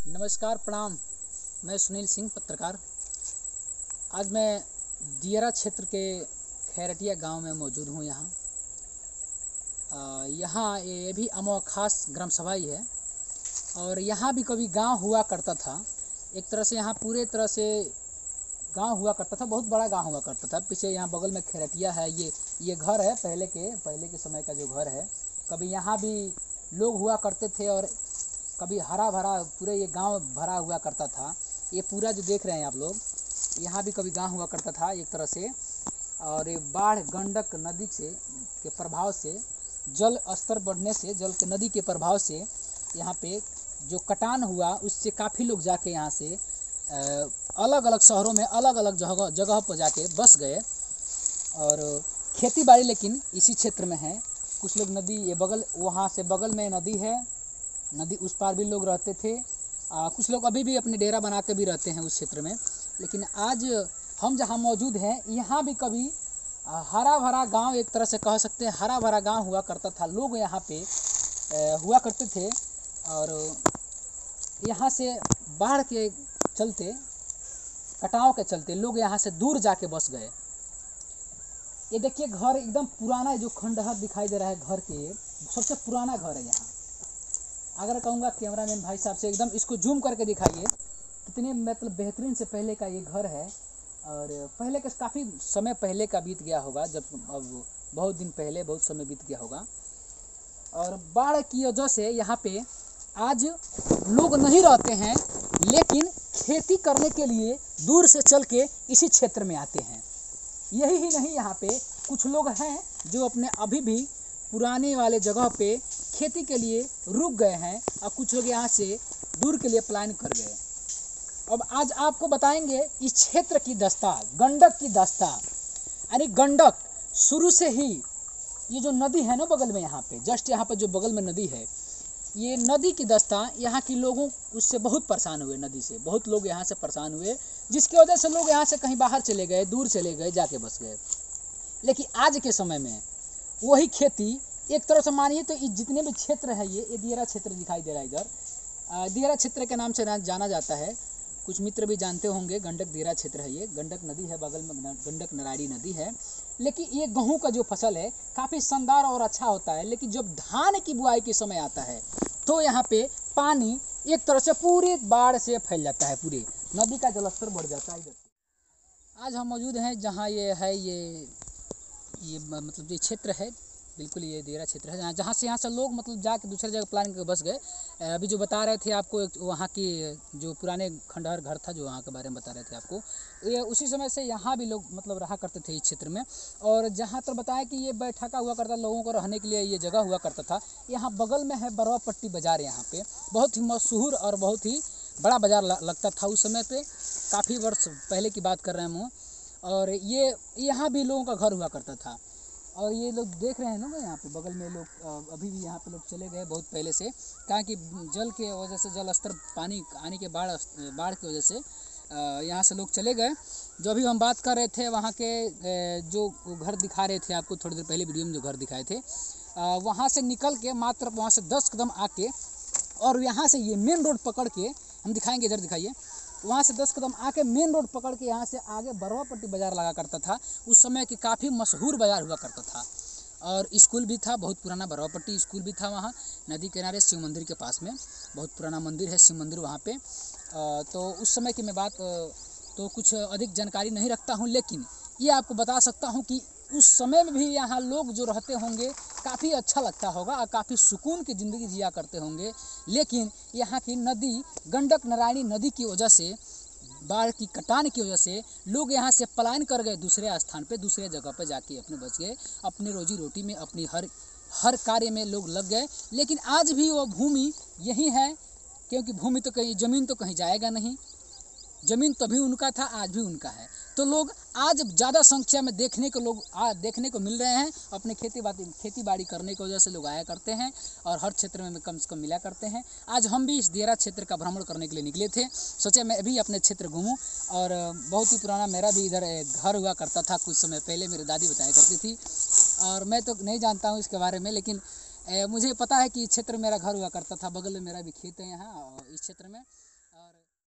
नमस्कार, प्रणाम। मैं सुनील सिंह, पत्रकार। आज मैं दियरा क्षेत्र के खैरटिया गांव में मौजूद हूं। यहाँ ये भी अमवा खास ग्राम सभा ही है और यहाँ भी कभी गांव हुआ करता था। एक तरह से यहाँ पूरे तरह से गांव हुआ करता था, बहुत बड़ा गांव हुआ करता था। पीछे यहाँ बगल में खैरटिया है, ये घर है पहले के समय का जो घर है। कभी यहाँ भी लोग हुआ करते थे और कभी हरा भरा पूरे ये गांव भरा हुआ करता था। ये पूरा जो देख रहे हैं आप लोग, यहाँ भी कभी गांव हुआ करता था एक तरह से। और ये बाढ़ गंडक नदी के प्रभाव से, जल स्तर बढ़ने से, जल के नदी के प्रभाव से यहाँ पे जो कटान हुआ उससे काफ़ी लोग जाके यहाँ से अलग अलग शहरों में अलग अलग जगह पर जाके बस गए। और खेती बाड़ी लेकिन इसी क्षेत्र में है। कुछ लोग नदी ये बगल, वहाँ से बगल में नदी है, नदी उस पार भी लोग रहते थे। कुछ लोग अभी भी अपने डेरा बना के भी रहते हैं उस क्षेत्र में। लेकिन आज हम जहाँ मौजूद हैं, यहाँ भी कभी हरा भरा गांव, एक तरह से कह सकते हैं हरा भरा गांव हुआ करता था। लोग यहाँ पे हुआ करते थे और यहाँ से बाढ़ के चलते, कटाव के चलते लोग यहाँ से दूर जाके बस गए। ये देखिए घर एकदम पुराना, जो खंडहर दिखाई दे रहा है घर के, सबसे पुराना घर है यहाँ। अगर कहूँगा कैमरामैन भाई साहब से एकदम इसको जूम करके दिखाइए, कितने मतलब बेहतरीन से पहले का ये घर है। और पहले के काफ़ी समय पहले का बीत गया होगा, जब अब बहुत दिन पहले बहुत समय बीत गया होगा। और बाढ़ की वजह से यहाँ पे आज लोग नहीं रहते हैं, लेकिन खेती करने के लिए दूर से चल के इसी क्षेत्र में आते हैं। यही ही नहीं, यहाँ पे कुछ लोग हैं जो अपने अभी भी पुराने वाले जगह पे खेती के लिए रुक गए हैं और कुछ लोग यहाँ से दूर के लिए प्लान कर गए। अब आज आपको बताएंगे इस क्षेत्र की दस्ता, गंडक की दस्ता। यानी गंडक शुरू से ही, ये जो नदी है ना बगल में, यहाँ पे जस्ट यहाँ पे जो बगल में नदी है, ये नदी की दस्ता, यहाँ के लोगों उससे बहुत परेशान हुए। नदी से बहुत लोग यहाँ से परेशान हुए, जिसकी वजह से लोग यहाँ से कहीं बाहर चले गए, दूर चले गए, जाके बस गए। लेकिन आज के समय में वही खेती, एक तरह से मानिए तो जितने भी क्षेत्र है, ये दियरा क्षेत्र दिखाई दे रहा है इधर, दियरा क्षेत्र के नाम से जाना जाता है। कुछ मित्र भी जानते होंगे, गंडक दियरा क्षेत्र है। ये गंडक नदी है, बगल में गंडक नारायणी नदी है। लेकिन ये गेहूं का जो फसल है काफ़ी शानदार और अच्छा होता है। लेकिन जब धान की बुआई के समय आता है तो यहाँ पे पानी एक तरह से पूरी बाढ़ से फैल जाता है, पूरे नदी का जलस्तर बढ़ जाता है इधर। आज हम मौजूद हैं जहाँ ये है, ये मतलब ये क्षेत्र है, बिल्कुल ये दियरा क्षेत्र है, जहाँ से लोग मतलब जाके दूसरे जगह प्लान करके बस गए। अभी जो बता रहे थे आपको, वहाँ की जो पुराने खंडहर घर था, जो वहाँ के बारे में बता रहे थे आपको, ये उसी समय से यहाँ भी लोग मतलब रहा करते थे इस क्षेत्र में। और जहाँ तो बताया कि ये बैठका हुआ करता, लोगों को रहने के लिए ये जगह हुआ करता था। यहाँ बगल में है बरवा पट्टी बाज़ार, यहाँ पे बहुत ही मशहूर और बहुत ही बड़ा बाज़ार लगता था उस समय पे, काफ़ी वर्ष पहले की बात कर रहे हैं हम। और ये यहाँ भी लोगों का घर हुआ करता था। और ये लोग देख रहे हैं ना, यहाँ पे बगल में लोग अभी भी यहाँ पे लोग चले गए बहुत पहले से, कहा कि जल के वजह से, जल स्तर पानी आने के बाढ़ की वजह से यहाँ से लोग चले गए। जो अभी हम बात कर रहे थे, वहाँ के जो घर दिखा रहे थे आपको थोड़ी देर पहले वीडियो में, जो घर दिखाए थे, वहाँ से निकल के मात्र वहाँ से 10 कदम आके, और यहाँ से ये मेन रोड पकड़ के हम दिखाएंगे, इधर दिखाइए, वहाँ से 10 कदम आके मेन रोड पकड़ के यहाँ से आगे बरवा पट्टी बाज़ार लगा करता था। उस समय की काफ़ी मशहूर बाज़ार हुआ करता था। और स्कूल भी था, बहुत पुराना बरवा पट्टी स्कूल भी था वहाँ नदी किनारे, शिव मंदिर के पास में। बहुत पुराना मंदिर है, शिव मंदिर वहाँ पे। तो उस समय की मैं बात तो कुछ अधिक जानकारी नहीं रखता हूँ, लेकिन ये आपको बता सकता हूँ कि उस समय में भी यहाँ लोग जो रहते होंगे काफ़ी अच्छा लगता होगा और काफ़ी सुकून की ज़िंदगी जिया करते होंगे। लेकिन यहाँ की नदी, गंडक नारायणी नदी की वजह से, बाढ़ की कटान की वजह से लोग यहाँ से पलायन कर गए दूसरे स्थान पे, दूसरे जगह पे जाके अपने बच गए, अपनी रोजी रोटी में, अपनी हर कार्य में लोग लग गए। लेकिन आज भी वो भूमि यही है, क्योंकि भूमि तो कहीं, ज़मीन तो कहीं जाएगा नहीं। ज़मीन तभी उनका था, आज भी उनका है। तो लोग आज ज़्यादा संख्या में देखने को मिल रहे हैं। अपने खेती बाड़ी करने की वजह से लोग आया करते हैं और हर क्षेत्र में कम से कम मिला करते हैं। आज हम भी इस दियरा क्षेत्र का भ्रमण करने के लिए निकले थे, सोचे मैं भी अपने क्षेत्र घूमूं। और बहुत ही पुराना मेरा भी इधर घर हुआ करता था, कुछ समय पहले मेरी दादी बताया करती थी। और मैं तो नहीं जानता हूँ इसके बारे में, लेकिन मुझे पता है कि इस क्षेत्र में मेरा घर हुआ करता था, बगल में मेरा भी खेत है यहाँ इस क्षेत्र में। और